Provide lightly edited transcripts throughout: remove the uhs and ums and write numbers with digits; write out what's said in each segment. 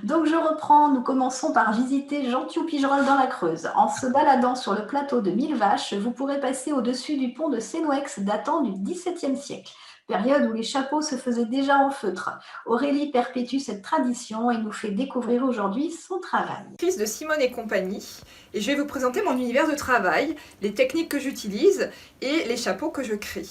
Donc je reprends, nous commençons par visiter Jean-Thiou-Pigerolles dans la Creuse. En se baladant sur le plateau de Millevaches, vous pourrez passer au-dessus du pont de Sénouex datant du XVIIe siècle, période où les chapeaux se faisaient déjà en feutre. Aurélie perpétue cette tradition et nous fait découvrir aujourd'hui son travail. De Simone et compagnie, et je vais vous présenter mon univers de travail, les techniques que j'utilise et les chapeaux que je crée.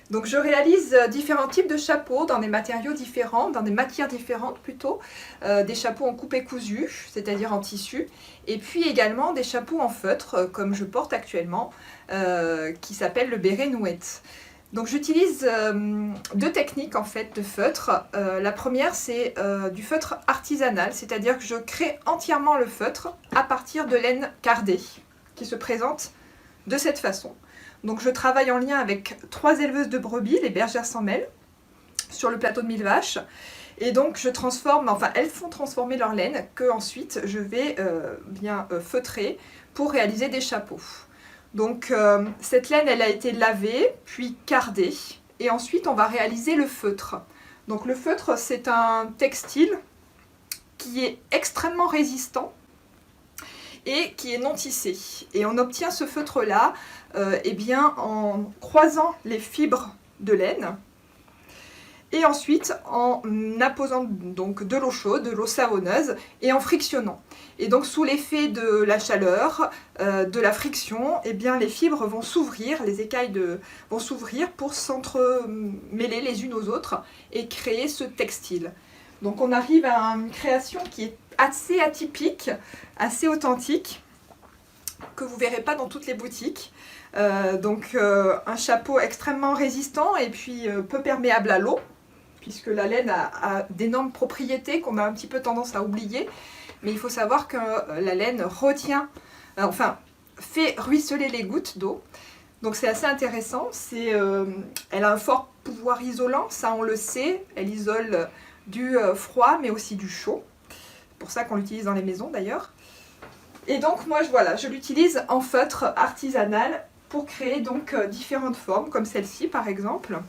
Donc je réalise différents types de chapeaux dans des matériaux différents, dans des matières différentes plutôt, des chapeaux en coupé cousu, c'est-à-dire en tissu, et puis également des chapeaux en feutre, comme je porte actuellement, qui s'appelle le béret nouette. Donc j'utilise deux techniques en fait de feutre. La première c'est du feutre artisanal, c'est-à-dire que je crée entièrement le feutre à partir de laine cardée, qui se présente de cette façon. Donc je travaille en lien avec 3 éleveuses de brebis, les bergères sans mêle, sur le plateau de Millevaches. Et donc je transforme, enfin elles font transformer leur laine que ensuite je vais bien feutrer pour réaliser des chapeaux. Donc cette laine elle a été lavée puis cardée et ensuite on va réaliser le feutre. Donc le feutre c'est un textile qui est extrêmement résistant et qui est non tissé. Et on obtient ce feutre là eh bien, en croisant les fibres de laine et ensuite en apposant donc de l'eau chaude, de l'eau savonneuse et en frictionnant. Et donc sous l'effet de la chaleur, de la friction, eh bien, les fibres vont s'ouvrir, les écailles vont s'ouvrir pour s'entremêler les unes aux autres et créer ce textile. Donc on arrive à une création qui est assez atypique, assez authentique, que vous ne verrez pas dans toutes les boutiques. Un chapeau extrêmement résistant et puis peu perméable à l'eau, puisque la laine a d'énormes propriétés qu'on a un petit peu tendance à oublier. Mais il faut savoir que la laine retient, fait ruisseler les gouttes d'eau. Donc c'est assez intéressant. Elle a un fort pouvoir isolant, ça on le sait. Elle isole du froid mais aussi du chaud. C'est pour ça qu'on l'utilise dans les maisons d'ailleurs. Et donc moi je l'utilise en feutre artisanal pour créer donc différentes formes, comme celle-ci par exemple,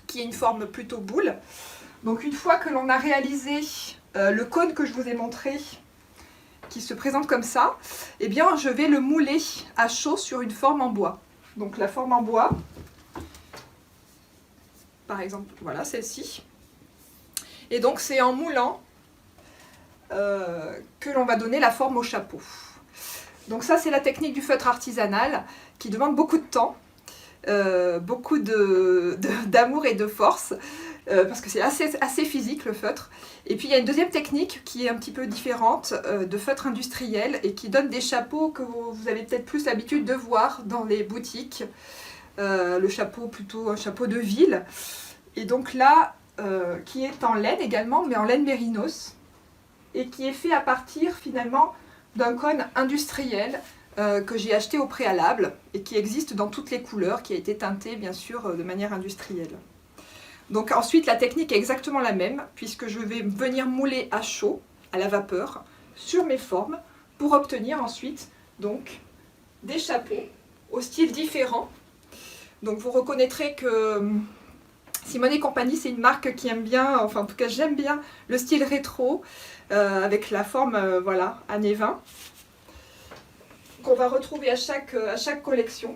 qui est une forme plutôt boule. Donc une fois que l'on a réalisé le cône que je vous ai montré, qui se présente comme ça, eh bien je vais le mouler à chaud sur une forme en bois. Donc la forme en bois, par exemple, voilà celle-ci. Et donc c'est en moulant que l'on va donner la forme au chapeau. Donc ça c'est la technique du feutre artisanal qui demande beaucoup de temps, beaucoup d'amour et de force, parce que c'est assez physique le feutre. Et puis il y a une deuxième technique qui est un petit peu différente, de feutre industriel, et qui donne des chapeaux que vous avez peut-être plus l'habitude de voir dans les boutiques. Le chapeau plutôt un chapeau de ville. Et donc là, qui est en laine également, mais en laine mérinos, et qui est fait à partir finalement d'un cône industriel que j'ai acheté au préalable et qui existe dans toutes les couleurs, qui a été teinté bien sûr de manière industrielle. Donc ensuite la technique est exactement la même puisque je vais venir mouler à chaud, à la vapeur, sur mes formes pour obtenir ensuite donc des chapeaux au style différent. Donc vous reconnaîtrez que Simone et compagnie, c'est une marque qui aime bien, enfin en tout cas j'aime bien le style rétro, avec la forme voilà, années 20, qu'on va retrouver à chaque collection.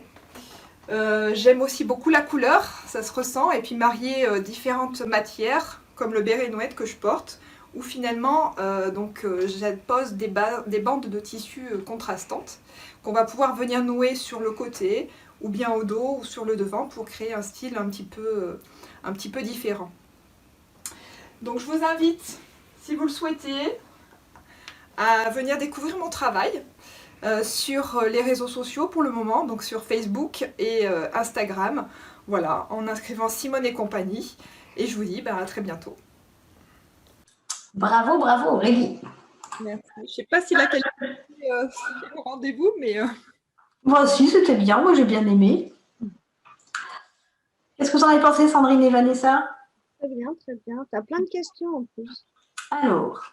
J'aime aussi beaucoup la couleur, ça se ressent, et puis marier différentes matières, comme le béret nouette que je porte, où finalement j'appose des bandes de tissu contrastantes, qu'on va pouvoir venir nouer sur le côté, ou bien au dos, ou sur le devant, pour créer un style un petit peu différent. Donc je vous invite, si vous le souhaitez, à venir découvrir mon travail sur les réseaux sociaux pour le moment, donc sur Facebook et Instagram, voilà, en inscrivant Simone et compagnie. Et je vous dis à très bientôt. Bravo, bravo Aurélie. Merci. Je ne sais pas si la qualité est au rendez-vous, mais... Moi aussi, c'était bien, moi j'ai bien aimé. Qu'est-ce que vous en avez pensé, Sandrine et Vanessa? Très bien, très bien. Tu as plein de questions en plus. Alors,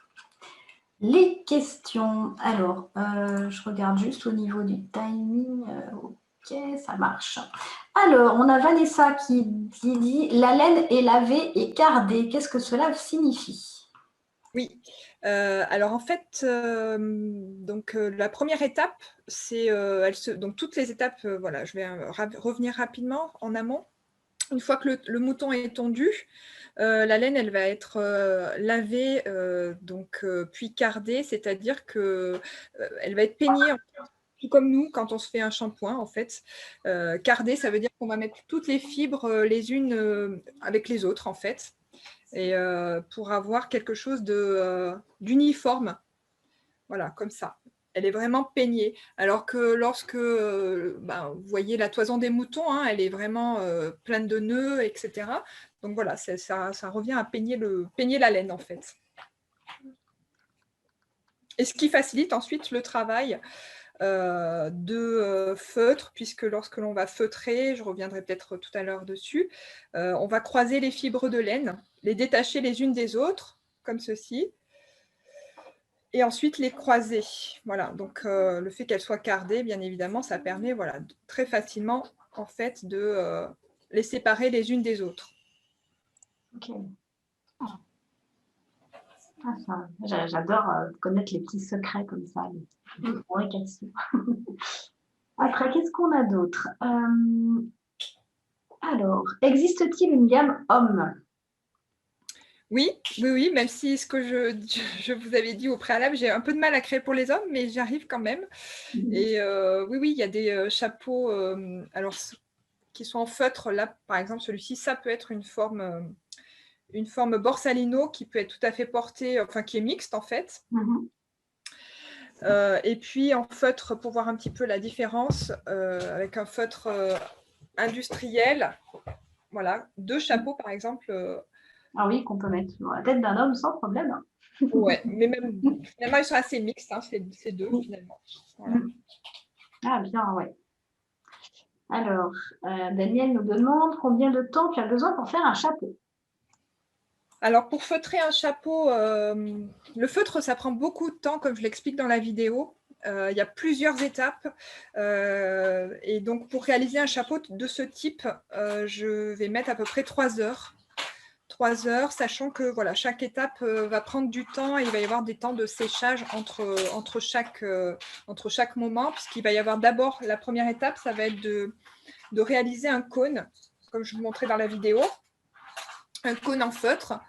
les questions. Alors, je regarde juste au niveau du timing. Ok, ça marche. Alors, on a Vanessa qui dit « La laine est lavée et cardée. Qu'est-ce que cela signifie ?» Oui, alors en fait, donc la première étape, c'est, donc toutes les étapes, voilà, je vais, revenir rapidement en amont. Une fois que le mouton est tondu, la laine, elle va être, lavée, donc puis cardée, c'est-à-dire que, elle va être peignée, en fait, tout comme nous quand on se fait un shampoing, en fait. Cardée, ça veut dire qu'on va mettre toutes les fibres, les unes, avec les autres, en fait, et pour avoir quelque chose d'uniforme. Voilà, comme ça. Elle est vraiment peignée. Alors que lorsque vous voyez la toison des moutons, hein, elle est vraiment pleine de nœuds, etc. Donc voilà, ça revient à peigner la laine, en fait. Et ce qui facilite ensuite le travail de feutre, puisque lorsque l'on va feutrer, je reviendrai peut-être tout à l'heure dessus, on va croiser les fibres de laine, les détacher les unes des autres, comme ceci, et ensuite les croiser. Voilà, donc le fait qu'elles soient cardées, bien évidemment, ça permet voilà, très facilement en fait, de les séparer les unes des autres. Ok. J'adore connaître les petits secrets comme ça, les fabrications. Après, qu'est-ce qu'on a d'autre? Alors, existe-t-il une gamme homme? Oui, oui, oui, même si ce que je vous avais dit au préalable, j'ai un peu de mal à créer pour les hommes, mais j'arrive quand même. Et oui, oui, il y a des chapeaux alors, qui sont en feutre. Là, par exemple, celui-ci, ça peut être une forme borsalino qui peut être tout à fait portée, enfin qui est mixte en fait. Et puis en feutre, pour voir un petit peu la différence, avec un feutre industriel, voilà, 2 chapeaux par exemple. Ah oui, qu'on peut mettre sur la tête d'un homme sans problème. Hein. Ouais, mais même finalement ils sont assez mixtes, hein, ces deux finalement. Voilà. Ah bien, ouais. Alors, Daniel nous demande combien de temps tu as besoin pour faire un chapeau? Alors pour feutrer un chapeau, le feutre ça prend beaucoup de temps comme je l'explique dans la vidéo. Il y a plusieurs étapes et donc pour réaliser un chapeau de ce type, je vais mettre à peu près 3 heures. 3 heures, sachant que voilà, chaque étape va prendre du temps et il va y avoir des temps de séchage entre chaque moment, puisqu'il va y avoir d'abord, la première étape, ça va être de réaliser un cône, comme je vous montrais dans la vidéo, un cône en feutre,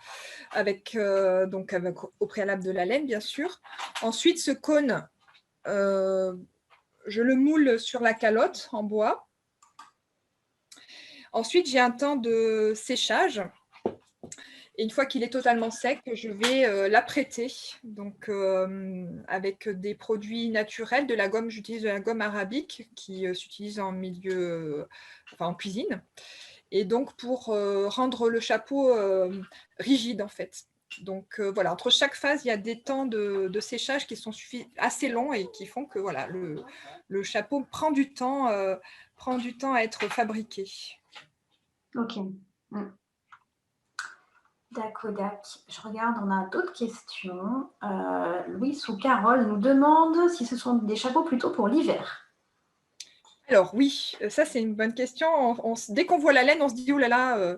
avec au préalable de la laine, bien sûr. Ensuite, ce cône, je le moule sur la calotte en bois. Ensuite, j'ai un temps de séchage. Et une fois qu'il est totalement sec, je vais l'apprêter, donc avec des produits naturels, de la gomme, j'utilise de la gomme arabique qui s'utilise en milieu, en cuisine, et donc pour rendre le chapeau rigide en fait. Donc voilà, entre chaque phase, il y a des temps de séchage qui sont assez longs et qui font que voilà, le chapeau prend du temps à être fabriqué. Ok. D'accord. Je regarde, on a d'autres questions. Louis ou Carole nous demande si ce sont des chapeaux plutôt pour l'hiver. Alors oui, ça c'est une bonne question. Dès qu'on voit la laine, on se dit « Oh là là,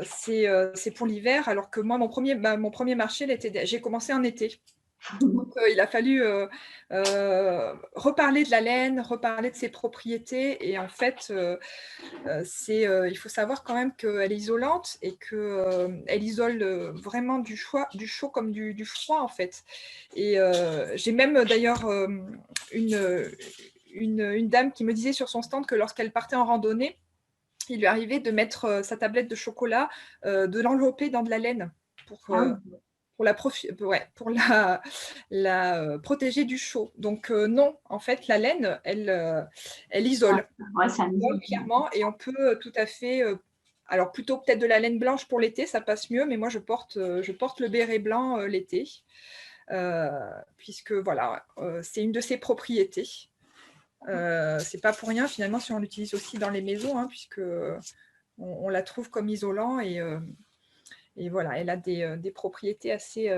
c'est pour l'hiver », alors que moi, mon premier marché, j'ai commencé en été. Donc il a fallu reparler de la laine, reparler de ses propriétés. Et en fait, il faut savoir quand même qu'elle est isolante et qu'elle isole vraiment du chaud comme du froid, en fait. Et j'ai même d'ailleurs une dame qui me disait sur son stand que lorsqu'elle partait en randonnée, il lui arrivait de mettre sa tablette de chocolat, de l'envelopper dans de la laine pour la protéger du chaud. Donc non, en fait, la laine, elle isole. Ouais, ça me isole clairement, et on peut tout à fait... alors plutôt peut-être de la laine blanche pour l'été, ça passe mieux, mais moi je porte le béret blanc l'été, puisque voilà, c'est une de ses propriétés. C'est pas pour rien finalement si on l'utilise aussi dans les maisons, hein, puisque on la trouve comme isolant et voilà, elle a des propriétés assez,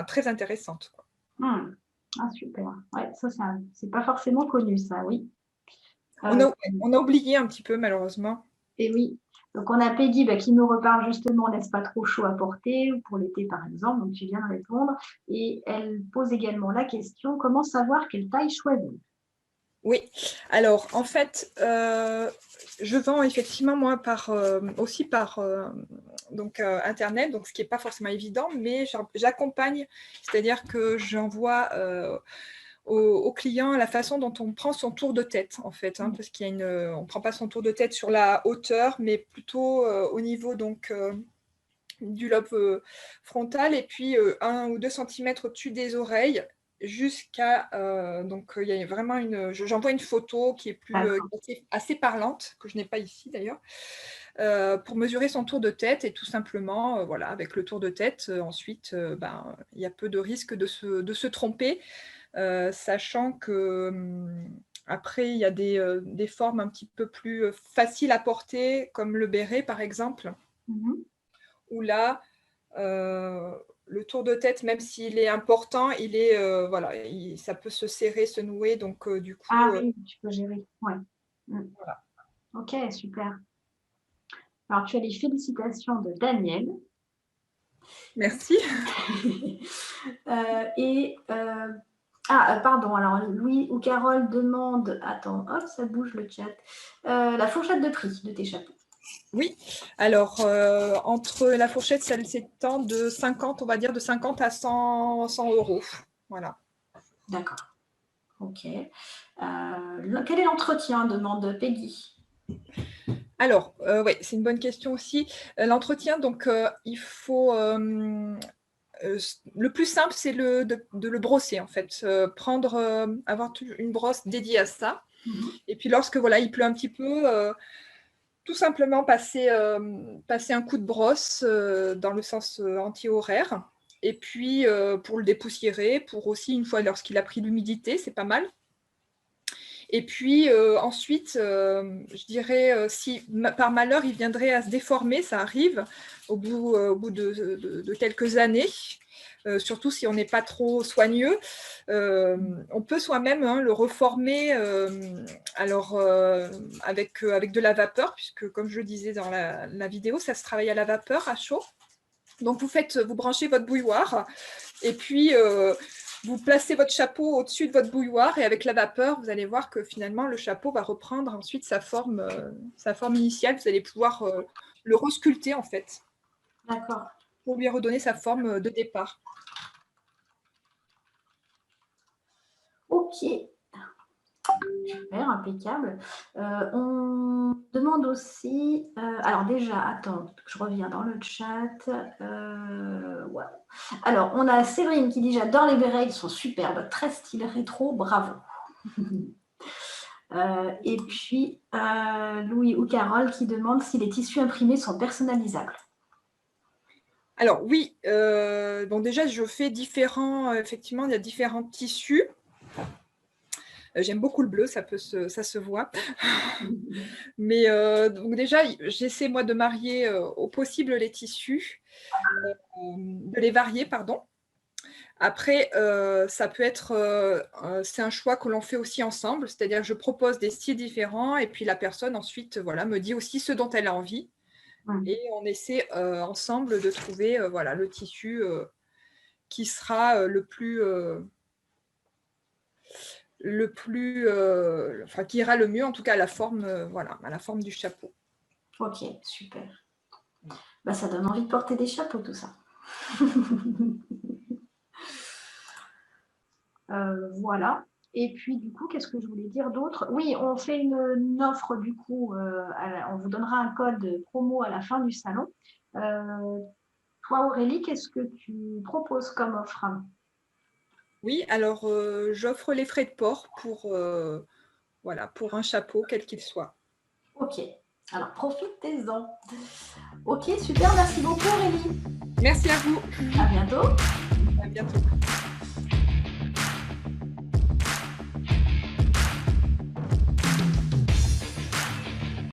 très intéressantes, quoi. Ah, super. Ouais, ça, c'est pas forcément connu, ça, oui. On a oublié un petit peu, malheureusement. Et oui. Donc, on a Peggy qui nous reparle justement, n'est-ce pas trop chaud à porter, ou pour l'été par exemple, donc tu viens de répondre. Et elle pose également la question, comment savoir quelle taille choisir? Oui, alors en fait, je vends effectivement moi aussi par Internet, donc ce qui n'est pas forcément évident, mais j'accompagne, c'est-à-dire que j'envoie aux clients la façon dont on prend son tour de tête, en fait, parce on ne prend pas son tour de tête sur la hauteur, mais plutôt au niveau du lobe frontal et puis 1 ou 2 centimètres au-dessus des oreilles jusqu'à donc il y a vraiment j'envoie une photo qui est assez parlante, que je n'ai pas ici d'ailleurs, pour mesurer son tour de tête et tout simplement, voilà, avec le tour de tête, ensuite, il y a peu de risque de se tromper, sachant que, après il y a des formes un petit peu plus faciles à porter, comme le béret par exemple. Où là, le tour de tête, même s'il est important, il est, voilà, ça peut se serrer, se nouer, donc du coup, Ah oui, tu peux gérer, ouais. voilà. Ok, super. Alors, tu as les félicitations de Daniel. Merci. Pardon, alors Louis ou Carole demande, attends, hop, ça bouge le chat, la fourchette de prix de tes chapeaux. Oui, alors entre la fourchette, celle s'étend de 50, on va dire de 50 à 100 €. Voilà. D'accord. Ok. Quel est l'entretien, demande Peggy. Alors, ouais, c'est une bonne question aussi. L'entretien, donc il faut le plus simple, c'est de le brosser en fait, avoir une brosse dédiée à ça. Et puis lorsque voilà, il pleut un petit peu, tout simplement passer un coup de brosse dans le sens anti-horaire. Et puis pour le dépoussiérer, pour aussi une fois lorsqu'il a pris l'humidité, c'est pas mal. Et puis ensuite, je dirais, si par malheur il viendrait à se déformer, ça arrive au bout de quelques années, surtout si on n'est pas trop soigneux, on peut soi-même le reformer avec de la vapeur, puisque comme je le disais dans la vidéo, ça se travaille à la vapeur, à chaud. Donc vous branchez votre bouilloire et puis vous placez votre chapeau au-dessus de votre bouilloire et avec la vapeur, vous allez voir que finalement le chapeau va reprendre ensuite sa forme initiale. Vous allez pouvoir le resculpter en fait. D'accord. Pour lui redonner sa forme de départ. Ok. Super, impeccable. On demande aussi, alors déjà, attends, je reviens dans le chat. Wow. Alors, on a Séverine qui dit, j'adore les bérets, ils sont superbes, très style rétro, bravo. Et puis, Louis ou Carole qui demande si les tissus imprimés sont personnalisables. Alors oui, bon déjà je fais effectivement il y a différents tissus. J'aime beaucoup le bleu, ça se voit. Mais donc déjà, j'essaie moi de marier au possible les tissus, de les varier, pardon. Après, ça peut être, c'est un choix que l'on fait aussi ensemble, c'est-à-dire que je propose des styles différents et puis la personne ensuite, voilà, me dit aussi ce dont elle a envie. Et on essaie ensemble de trouver voilà, le tissu qui sera enfin, qui ira le mieux, en tout cas à la forme, voilà, à la forme du chapeau. Ok, super. Bah, ça donne envie de porter des chapeaux, tout ça. Voilà. Et puis, du coup, qu'est-ce que je voulais dire d'autre? Oui, on fait une offre, du coup, on vous donnera un code promo à la fin du salon. Toi, Aurélie, qu'est-ce que tu proposes comme offre? Oui, alors j'offre les frais de port voilà, pour un chapeau, quel qu'il soit. Ok, alors profitez-en. Ok, super, merci beaucoup Aurélie. Merci à vous. À bientôt. À bientôt.